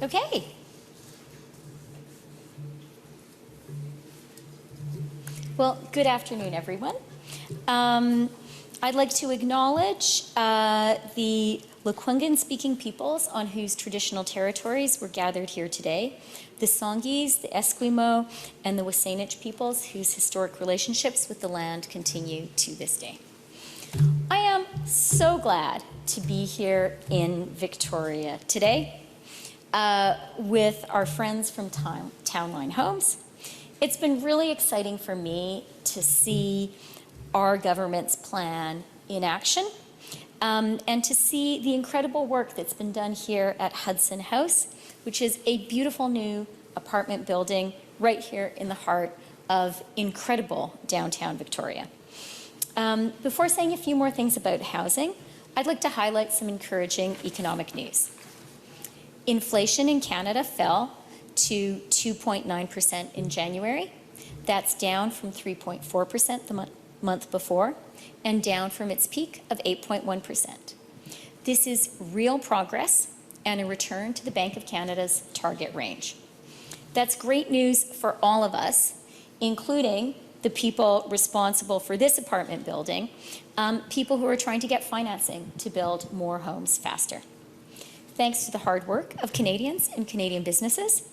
Okay. Well, good afternoon, everyone. I'd like to acknowledge the Lekwungen-speaking peoples on whose traditional territories we're gathered here today, the Songhees, the Esquimaux, and the Wasanich peoples whose historic relationships with the land continue to this day. I am so glad to be here in Victoria today with our friends from Townline Homes. It's been really exciting for me to see our government's plan in action and to see the incredible work that's been done here at Hudson House, which is a beautiful new apartment building right here in the heart of incredible downtown Victoria. Before saying a few more things about housing, I'd like to highlight some encouraging economic news. Inflation in Canada fell to 2.9% in January. That's down from 3.4% the month before and down from its peak of 8.1%. This is real progress and a return to the Bank of Canada's target range. That's great news for all of us, including the people responsible for this apartment building, people who are trying to get financing to build more homes faster. Thanks to the hard work of Canadians and Canadian businesses,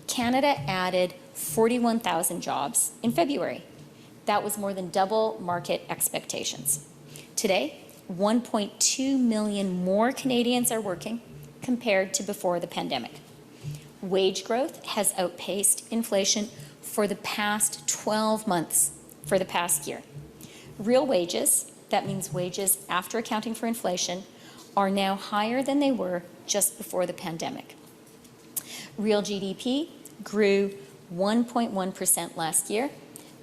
Canada added 41,000 jobs in February. That was more than double market expectations. Today, 1.2 million more Canadians are working compared to before the pandemic. Wage growth has outpaced inflation for the past 12 months for the past year. Real wages, that means wages after accounting for inflation, are now higher than they were just before the pandemic. Real GDP grew 1.1% last year.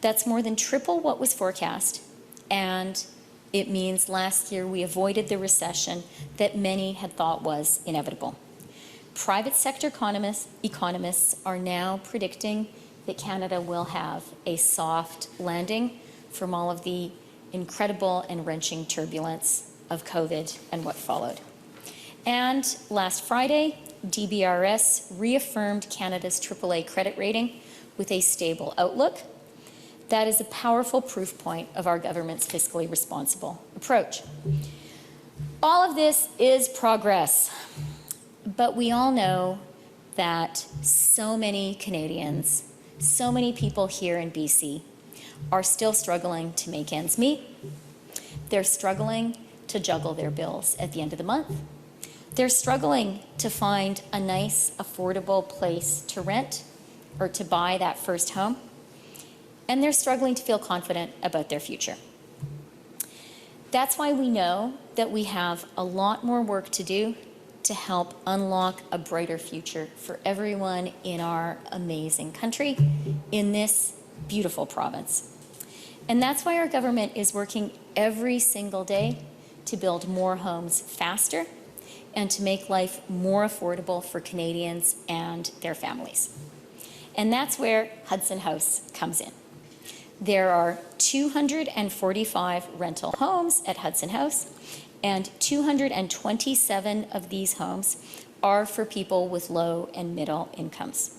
That's more than triple what was forecast, and it means last year we avoided the recession that many had thought was inevitable. Private sector economists are now predicting that Canada will have a soft landing from all of the incredible and wrenching turbulence of COVID and what followed. And last Friday, DBRS reaffirmed Canada's AAA credit rating with a stable outlook. That is a powerful proof point of our government's fiscally responsible approach. All of this is progress, but we all know that so many Canadians, so many people here in BC are still struggling to make ends meet. They're struggling to juggle their bills at the end of the month. They're struggling to find a nice, affordable place to rent or to buy that first home. And they're struggling to feel confident about their future. That's why we know that we have a lot more work to do to help unlock a brighter future for everyone in our amazing country, in this beautiful province. And that's why our government is working every single day to build more homes faster and to make life more affordable for Canadians and their families. And that's where Hudson House comes in. There are 245 rental homes at Hudson House, and 227 of these homes are for people with low and middle incomes.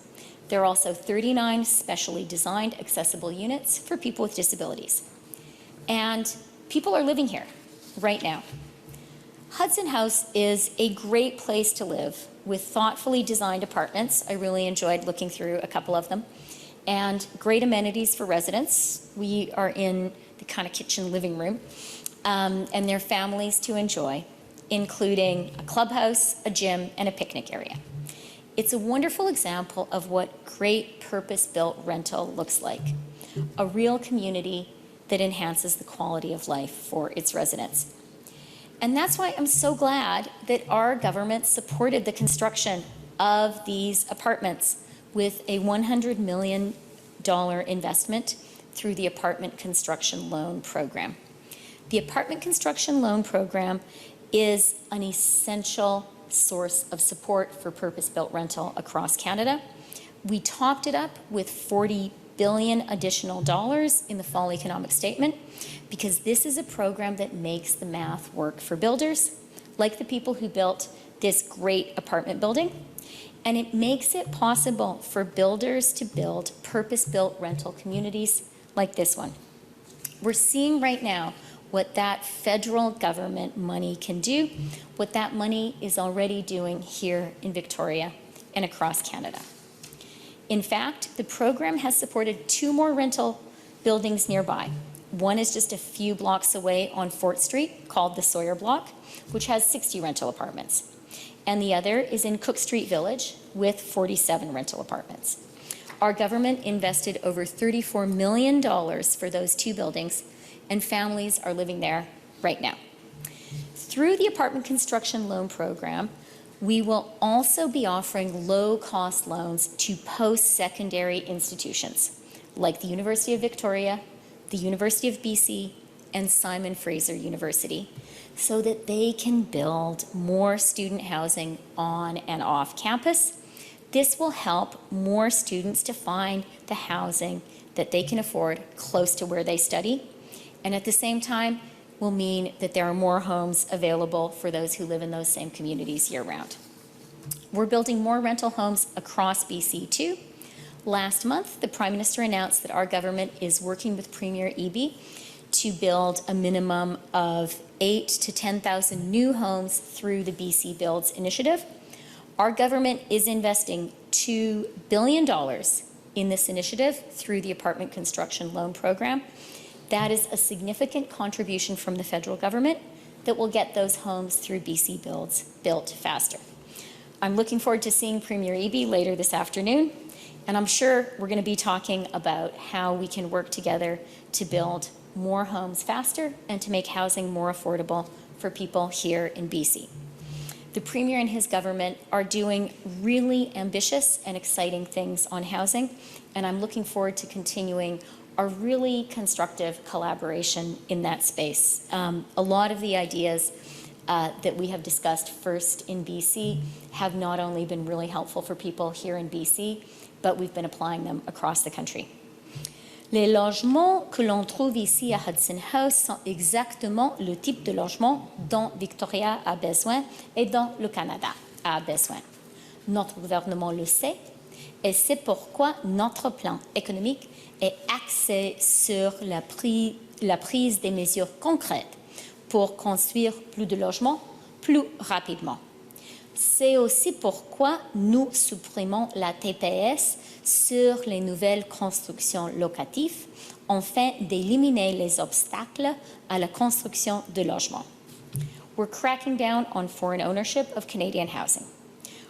There are also 39 specially designed accessible units for people with disabilities. And people are living here right now. Hudson House is a great place to live with thoughtfully designed apartments. I really enjoyed looking through a couple of them. And great amenities for residents. We are in the kind of kitchen living room, and their families to enjoy, including a clubhouse, a gym, and a picnic area. It's a wonderful example of what great purpose-built rental looks like, a real community that enhances the quality of life for its residents. And that's why I'm so glad that our government supported the construction of these apartments with a $100 million investment through the Apartment Construction Loan Program. The Apartment Construction Loan Program is an essential source of support for purpose-built rental across Canada. We topped it up with $40 billion additional dollars in the fall economic statement because this is a program that makes the math work for builders, like the people who built this great apartment building, And it makes it possible for builders to build purpose-built rental communities like this one. We're seeing right now what that federal government money can do, what that money is already doing here in Victoria and across Canada. In fact, the program has supported 2 more rental buildings nearby. One is just a few blocks away on Fort Street, called the Sawyer Block, which has 60 rental apartments. And the other is in Cook Street Village with 47 rental apartments. Our government invested over $34 million for those 2 buildings, and families are living there right now. Through the apartment construction loan program, we will also be offering low-cost loans to post-secondary institutions like the University of Victoria, the University of BC, and Simon Fraser University, so that they can build more student housing on and off campus. This will help more students to find the housing that they can afford close to where they study, and at the same time will mean that there are more homes available for those who live in those same communities year-round. We're building more rental homes across BC too. Last month, the Prime Minister announced that our government is working with Premier Eby to build a minimum of 8,000 to 10,000 new homes through the BC Builds initiative. Our government is investing $2 billion in this initiative through the apartment construction loan program. That is a significant contribution from the federal government that will get those homes through BC Builds built faster. I'm looking forward to seeing Premier Eby later this afternoon, and I'm sure we're going to be talking about how we can work together to build more homes faster and to make housing more affordable for people here in BC. The Premier and his government are doing really ambitious and exciting things on housing, and I'm looking forward to continuing our really constructive collaboration in that space. A lot of the ideas that we have discussed first in BC have not only been really helpful for people here in BC, but we've been applying them across the country. Les logements que l'on trouve ici à Hudson House sont exactement le type de logement dont Victoria a besoin et dont le Canada a besoin. Notre gouvernement le sait et c'est pourquoi notre plan économique est axé sur la prise des mesures concrètes pour construire plus de logements plus rapidement. C'est aussi pourquoi nous supprimons la TPS sur les nouvelles constructions locatives afin d'éliminer les obstacles à la construction de logements. We're cracking down on foreign ownership of Canadian housing.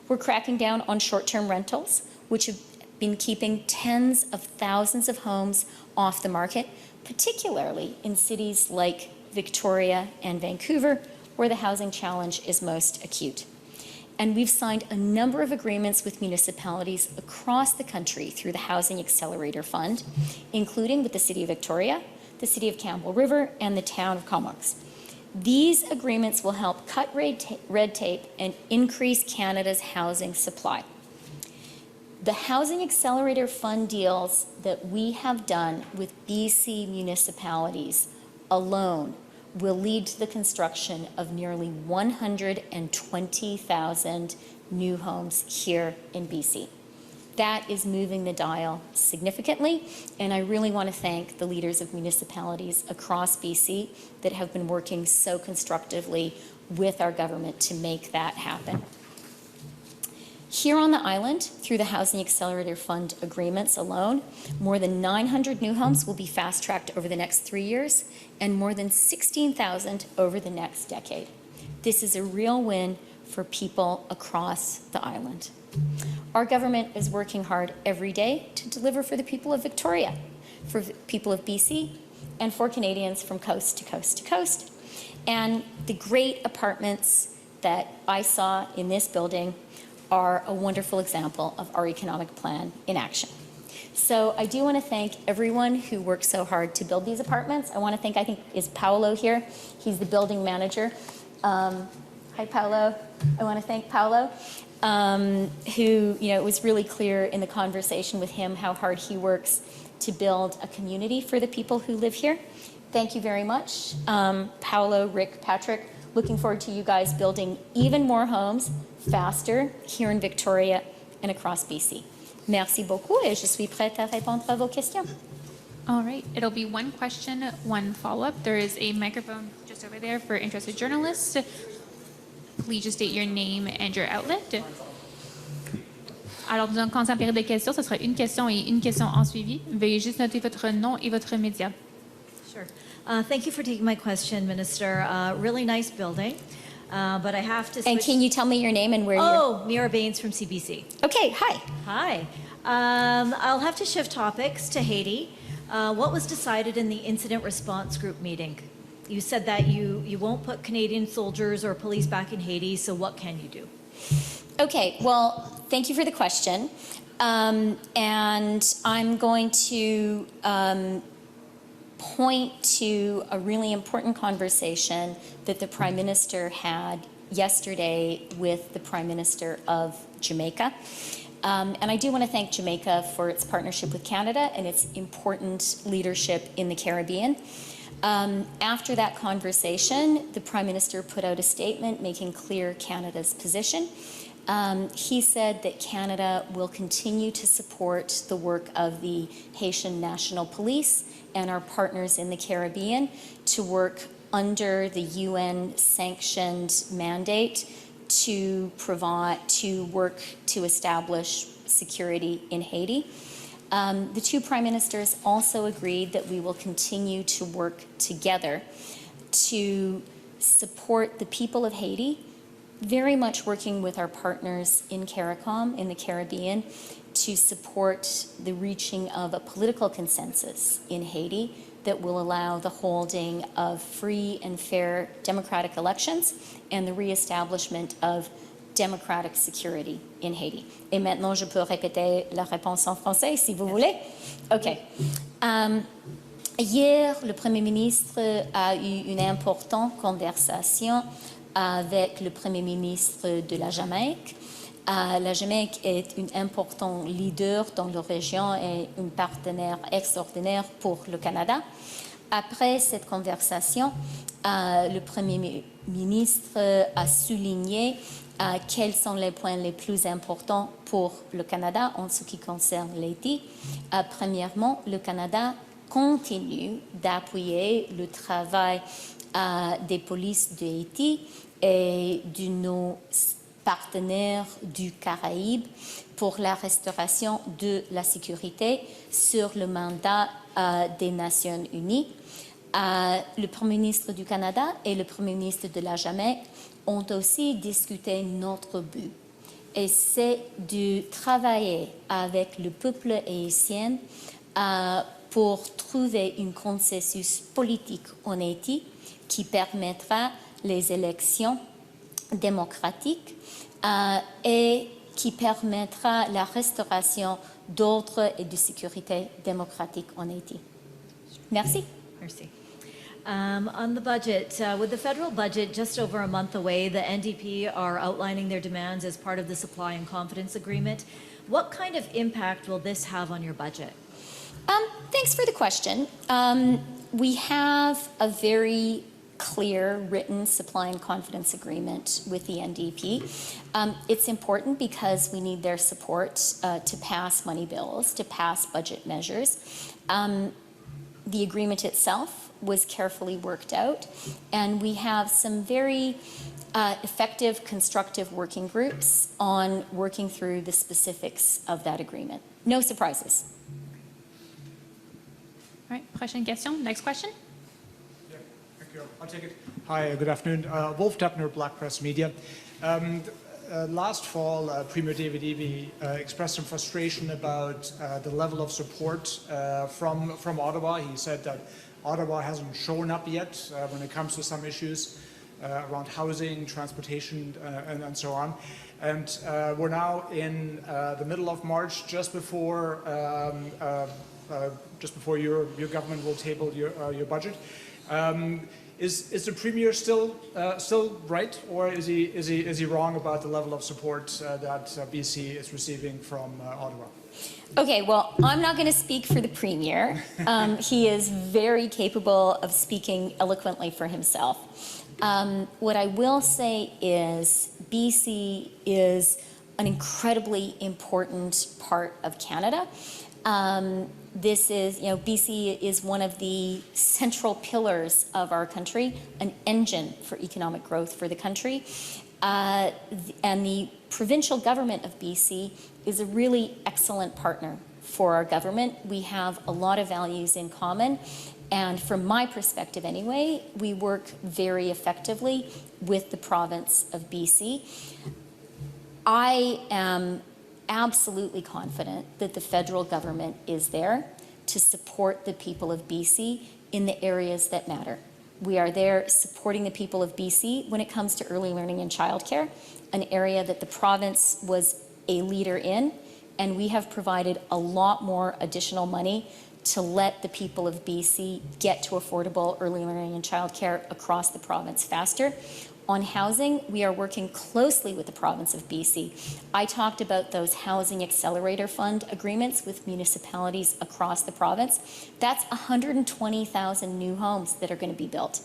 We're cracking down on short-term rentals, which have been keeping tens of thousands of homes off the market, particularly in cities like Victoria and Vancouver, where the housing challenge is most acute. And we've signed a number of agreements with municipalities across the country through the Housing Accelerator Fund, including with the City of Victoria, the City of Campbell River, and the Town of Comox. These agreements will help cut red tape and increase Canada's housing supply. The Housing Accelerator Fund deals that we have done with BC municipalities alone will lead to the construction of nearly 120,000 new homes here in BC. That is moving the dial significantly, and I really want to thank the leaders of municipalities across BC that have been working so constructively with our government to make that happen. Here on the island, through the Housing Accelerator Fund agreements alone, more than 900 new homes will be fast-tracked over the next 3 years, and more than 16,000 over the next decade. This is a real win for people across the island. Our government is working hard every day to deliver for the people of Victoria, for the people of BC, and for Canadians from coast to coast to coast. And the great apartments that I saw in this building are a wonderful example of our economic plan in action. So I do want to thank everyone who worked so hard to build these apartments. I want to thank, I think, is Paolo here? He's the building manager. Hi, Paolo. I want to thank Paolo, who, it was really clear in the conversation with him how hard he works to build a community for the people who live here. Thank you very much. Paolo, Rick, Patrick, looking forward to you guys building even more homes faster here in Victoria and across BC. Merci beaucoup et je suis prête à répondre à vos questions. All right, it'll be one question, one follow-up. There is a microphone just over there for interested journalists. Please just state your name and your outlet. Alors, donc, quand ça période de questions, ce sera une question et une question en suivi. Veuillez juste noter votre nom et votre média. Sure. Thank you for taking my question, Minister. Really nice building, but I have to switch. And can you tell me your name and where you're? Oh, Mira Baines from CBC. Okay, hi. Hi. I'll have to shift topics to Haiti. What was decided in the incident response group meeting? You said that you won't put Canadian soldiers or police back in Haiti, so what can you do? Okay, well, thank you for the question. And I'm going to point to a really important conversation that the Prime Minister had yesterday with the Prime Minister of Jamaica. And I do want to thank Jamaica for its partnership with Canada and its important leadership in the Caribbean. After that conversation, the Prime Minister put out a statement making clear Canada's position. He said that Canada will continue to support the work of the Haitian National Police and our partners in the Caribbean to work under the UN-sanctioned mandate to work to establish security in Haiti. The two Prime Ministers also agreed that we will continue to work together to support the people of Haiti, very much working with our partners in CARICOM, in the Caribbean, to support the reaching of a political consensus in Haiti that will allow the holding of free and fair democratic elections and the reestablishment of democratic security in Haiti. Et maintenant, je peux répéter la réponse en français, si vous voulez. OK. Hier, le Premier ministre a eu une importante conversation avec le Premier ministre de la Jamaïque. La Jamaïque est un important leader dans la région et un partenaire extraordinaire pour le Canada. Après cette conversation, le Premier ministre a souligné quels sont les points les plus importants pour le Canada en ce qui concerne l'Haïti. Premièrement, le Canada continue d'appuyer le travail des polices de Haïti et de nos partenaires du Caraïbe pour la restauration de la sécurité sur le mandat des Nations Unies. Le Premier ministre du Canada et le Premier ministre de la Jamaïque ont aussi discuté notre but. Et c'est de travailler avec le peuple haïtien pour trouver un consensus politique en Haïti qui permettra les élections démocratiques et qui permettra la restauration d'ordre et de sécurité démocratique en Haïti. Merci. Merci. On the budget, with the federal budget just over a month away, the NDP are outlining their demands as part of the Supply and Confidence Agreement. What kind of impact will this have on your budget? Thanks for the question. We have a very clear written supply and confidence agreement with the NDP. It's important because we need their support to pass money bills, to pass budget measures. The agreement itself was carefully worked out, and we have some very effective, constructive working groups on working through the specifics of that agreement. No surprises. All right, prochaine question. Next question. Yeah, thank you. I'll take it. Hi, good afternoon. Wolf Deppner, Black Press Media. Last fall, Premier David Eby expressed some frustration about the level of support from Ottawa. He said that Ottawa hasn't shown up yet when it comes to some issues around housing, transportation, and so on. And we're now in the middle of March, just before your government will table your budget. Is the Premier still right, or is he wrong about the level of support that BC is receiving from Ottawa? Okay, well, I'm not going to speak for the Premier. He is very capable of speaking eloquently for himself. What I will say is BC is an incredibly important part of Canada. This is, BC is one of the central pillars of our country, an engine for economic growth for the country. And the provincial government of BC is a really excellent partner for our government. We have a lot of values in common. And from my perspective anyway, we work very effectively with the province of BC. I am absolutely confident that the federal government is there to support the people of BC in the areas that matter. We are there supporting the people of BC when it comes to early learning and childcare, an area that the province was a leader in, and we have provided a lot more additional money to let the people of BC get to affordable early learning and childcare across the province faster. On housing, we are working closely with the province of BC. I talked about those Housing Accelerator Fund agreements with municipalities across the province. That's 120,000 new homes that are going to be built.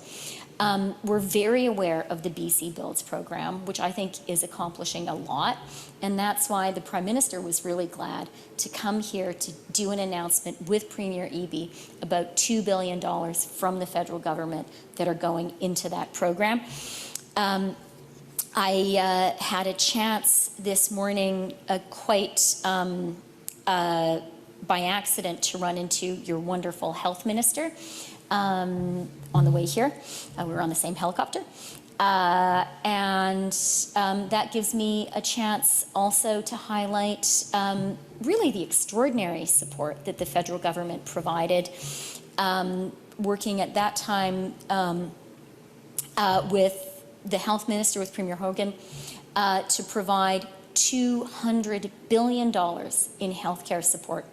We're very aware of the BC Builds program, which I think is accomplishing a lot. And that's why the Prime Minister was really glad to come here to do an announcement with Premier Eby about $2 billion from the federal government that are going into that program. I had a chance this morning quite by accident to run into your wonderful health minister on the way here. We were on the same helicopter. And that gives me a chance also to highlight really the extraordinary support that the federal government provided, working at that time with the health minister, with Premier Hogan, to provide $200 billion in healthcare support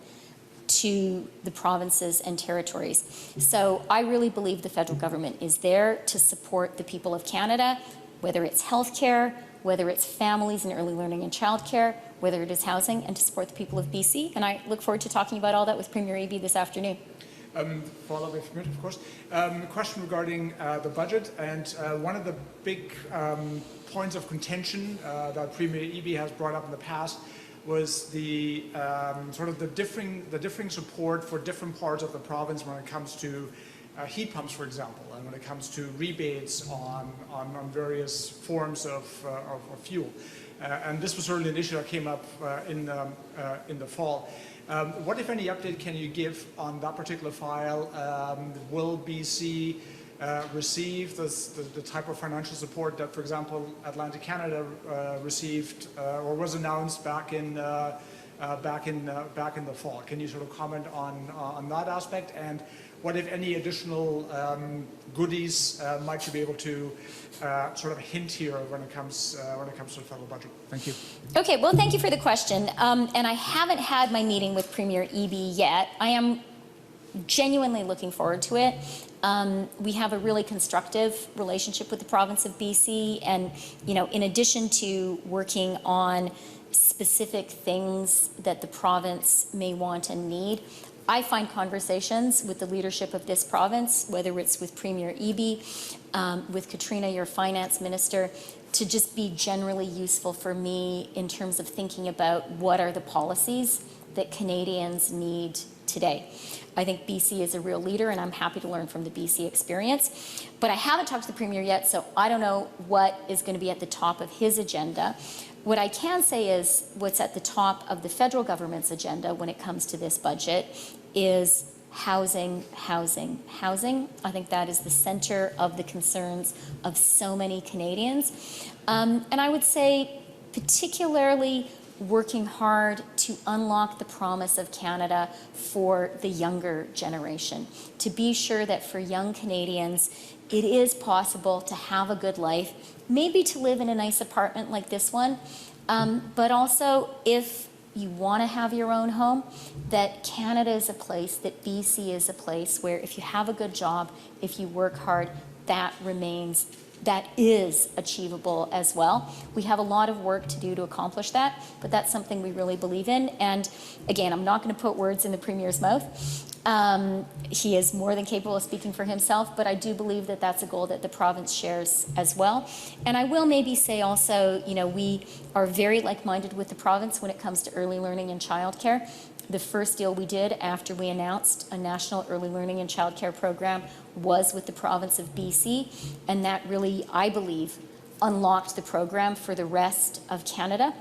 to the provinces and territories. So I really believe the federal government is there to support the people of Canada, whether it's healthcare, whether it's families and early learning and childcare, whether it is housing, and to support the people of BC. And I look forward to talking about all that with Premier Eby this afternoon. Follow-up if permitted, of course. A question regarding the budget, and one of the big points of contention that Premier Eby has brought up in the past was the sort of the differing support for different parts of the province when it comes to heat pumps, for example, and when it comes to rebates on various forms of fuel. And this was certainly an issue that came up in the fall. What, if any, update can you give on that particular file? Will BC receive the type of financial support that, for example, Atlantic Canada received or was announced back in the fall? Can you sort of comment on that aspect, and what, if any, additional goodies might you be able to sort of hint here when it comes to the federal budget? Thank you. Okay, well, thank you for the question. And I haven't had my meeting with Premier Eby yet. I am genuinely looking forward to it. We have a really constructive relationship with the province of BC, and in addition to working on specific things that the province may want and need, I find conversations with the leadership of this province, whether it's with Premier Eby, with Katrina, your finance minister, to just be generally useful for me in terms of thinking about what are the policies that Canadians need today. I think BC is a real leader, and I'm happy to learn from the BC experience. But I haven't talked to the Premier yet, so I don't know what is going to be at the top of his agenda. What I can say is what's at the top of the federal government's agenda when it comes to this budget is housing, housing, housing. I think that is the center of the concerns of so many Canadians. And I would say particularly working hard to unlock the promise of Canada for the younger generation, to be sure that for young Canadians, it is possible to have a good life, maybe to live in a nice apartment like this one, but also if you want to have your own home, that Canada is a place, that BC is a place where if you have a good job, if you work hard, that is achievable as well. We have a lot of work to do to accomplish that, but that's something we really believe in. And again, I'm not going to put words in the Premier's mouth, He is more than capable of speaking for himself, but I do believe that that's a goal that the province shares as well. And I will maybe say also, you know, we are very like-minded with the province when it comes to early learning and childcare. The first deal we did after we announced a national early learning and childcare program was with the province of BC, and that really, I believe, unlocked the program for the rest of Canada.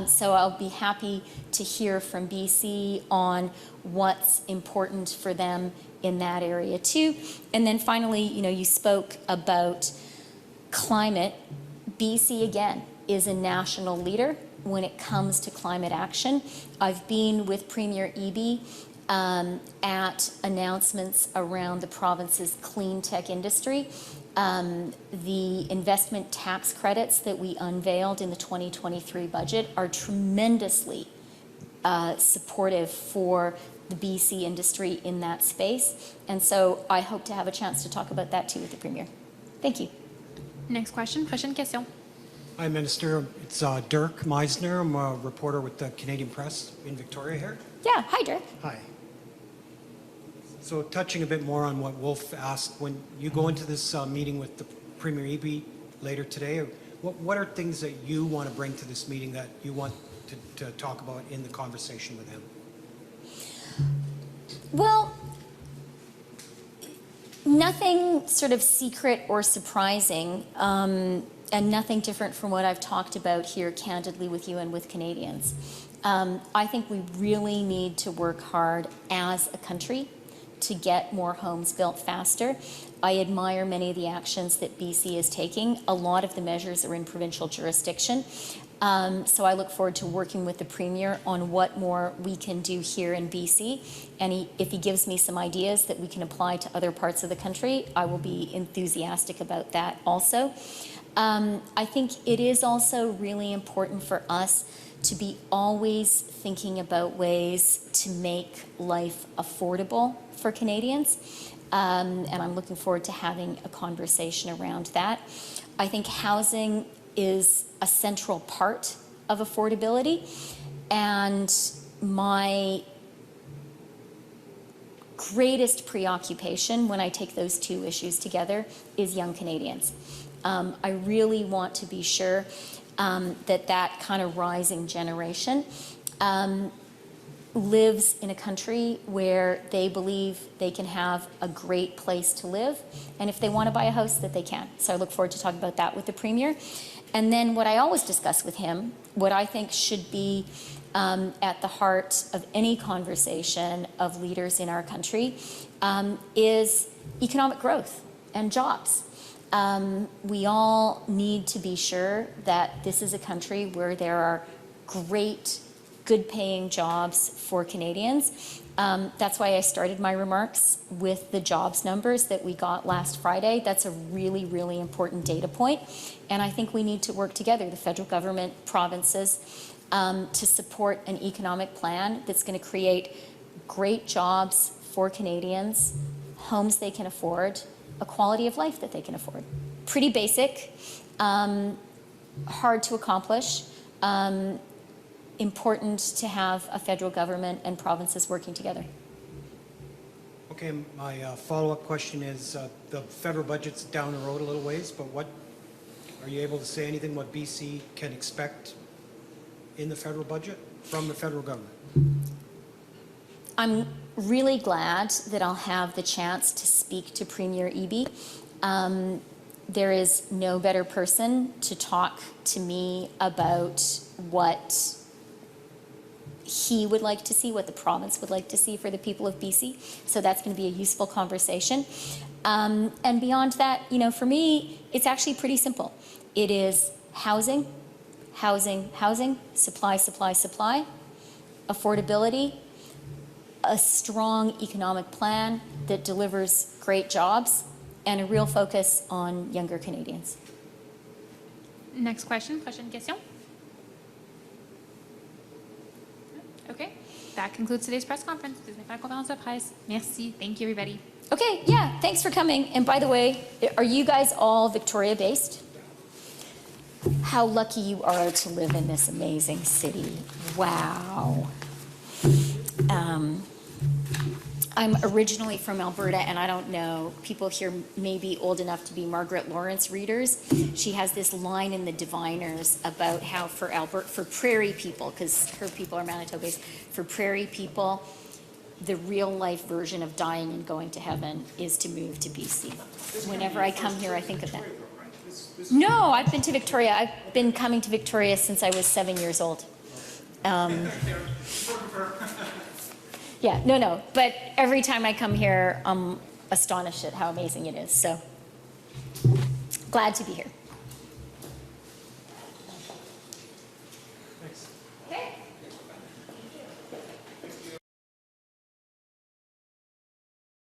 So I'll be happy to hear from BC on what's important for them in that area too. And then finally, you know, you spoke about climate. BC, again, is a national leader when it comes to climate action. I've been with Premier Eby at announcements around the province's clean tech industry. The investment tax credits that we unveiled in the 2023 budget are tremendously supportive for the BC industry in that space. And so I hope to have a chance to talk about that too with the Premier. Thank you. Next question. Prochaine question. Hi, Minister. It's Dirk Meisner. I'm a reporter with the Canadian Press in Victoria here. Yeah, hi, Dirk. Hi. So touching a bit more on what Wolf asked, when you go into this meeting with the Premier Eby later today, what are things that you want to bring to this meeting that you want to talk about in the conversation with him? Well, nothing sort of secret or surprising, and nothing different from what I've talked about here candidly with you and with Canadians. I think we really need to work hard as a country to get more homes built faster. I admire many of the actions that BC is taking. A lot of the measures are in provincial jurisdiction. So I look forward to working with the Premier on what more we can do here in BC. And if he gives me some ideas that we can apply to other parts of the country, I will be enthusiastic about that also. I think it is also really important for us to be always thinking about ways to make life affordable for Canadians. And I'm looking forward to having a conversation around that. I think housing is a central part of affordability. And my greatest preoccupation when I take those two issues together is young Canadians. I really want to be sure that kind of rising generation lives in a country where they believe they can have a great place to live, and if they want to buy a house, that they can. So I look forward to talking about that with the Premier. And then what I always discuss with him, what I think should be at the heart of any conversation of leaders in our country, is economic growth and jobs. We all need to be sure that this is a country where there are great, good-paying jobs for Canadians. That's why I started my remarks with the jobs numbers that we got last Friday. That's a really, really important data point. And I think we need to work together, the federal government, provinces, to support an economic plan that's going to create great jobs for Canadians, homes they can afford, a quality of life that they can afford. Pretty basic, hard to accomplish, important to have a federal government and provinces working together. Okay, my follow-up question is, the federal budget's down the road a little ways, but what, are you able to say anything what BC can expect in the federal budget from the federal government? I'm really glad that I'll have the chance to speak to Premier Eby. There is no better person to talk to me about what he would like to see, what the province would like to see for the people of BC. So that's going to be a useful conversation. And beyond that, you know, for me, it's actually pretty simple. It is housing, housing, housing, supply, supply, supply, affordability, a strong economic plan that delivers great jobs, and a real focus on younger Canadians. Next question. Prochaine question. Okay. That concludes today's press conference. Conférence de presse. Merci. Thank you, everybody. Okay, yeah, thanks for coming. And by the way, are you guys all Victoria-based? How lucky you are to live in this amazing city. Wow. I'm originally from Alberta, and I don't know, people here may be old enough to be Margaret Lawrence readers. She has this line in the Diviners about how for prairie people, because her people are Manitobas, for prairie people, the real life version of dying and going to heaven is to move to BC. Whenever I come here, I think of that. No, I've been to Victoria. I've been coming to Victoria since I was 7 years old. Yeah, no, but every time I come here, I'm astonished at how amazing it is. So glad to be here.